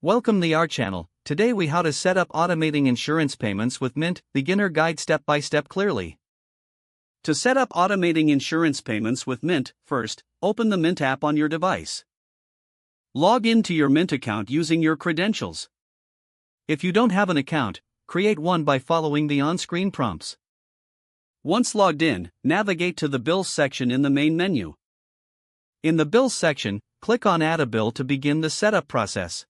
Welcome to our channel. Today we how to set up automating insurance payments with Mint, beginner guide step by step clearly. To set up automating insurance payments with Mint, first, open the Mint app on your device. Log into your Mint account using your credentials. If you don't have an account, create one by following the on-screen prompts. Once logged in, navigate to the Bills section in the main menu. In the Bills section, click on Add a Bill to begin the setup process.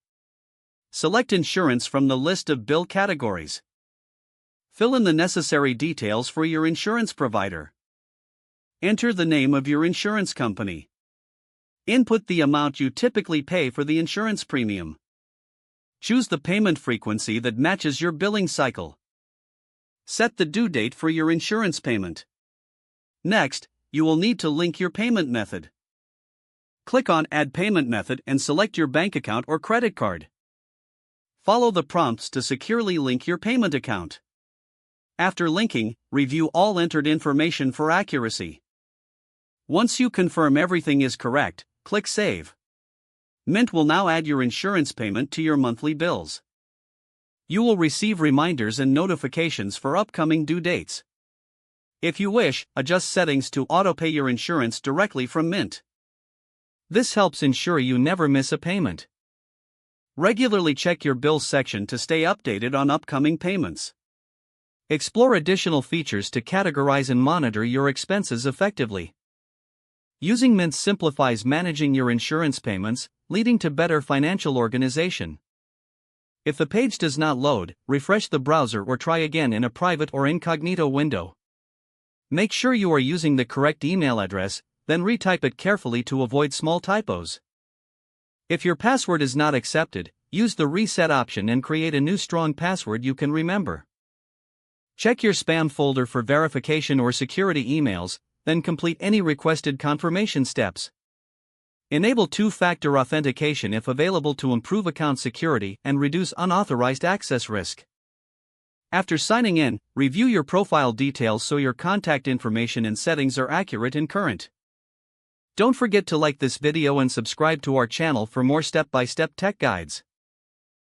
Select insurance from the list of bill categories. Fill in the necessary details for your insurance provider. Enter the name of your insurance company. Input the amount you typically pay for the insurance premium. Choose the payment frequency that matches your billing cycle. Set the due date for your insurance payment. Next, you will need to link your payment method. Click on Add Payment Method and select your bank account or credit card. Follow the prompts to securely link your payment account. After linking, review all entered information for accuracy. Once you confirm everything is correct, click Save. Mint will now add your insurance payment to your monthly bills. You will receive reminders and notifications for upcoming due dates. If you wish, adjust settings to autopay your insurance directly from Mint. This helps ensure you never miss a payment. Regularly check your bills section to stay updated on upcoming payments. Explore additional features to categorize and monitor your expenses effectively. Using Mint simplifies managing your insurance payments, leading to better financial organization. If the page does not load, refresh the browser or try again in a private or incognito window. Make sure you are using the correct email address, then retype it carefully to avoid small typos. If your password is not accepted, use the reset option and create a new strong password you can remember. Check your spam folder for verification or security emails, then complete any requested confirmation steps. Enable two-factor authentication if available to improve account security and reduce unauthorized access risk. After signing in, review your profile details so your contact information and settings are accurate and current. Don't forget to like this video and subscribe to our channel for more step-by-step tech guides.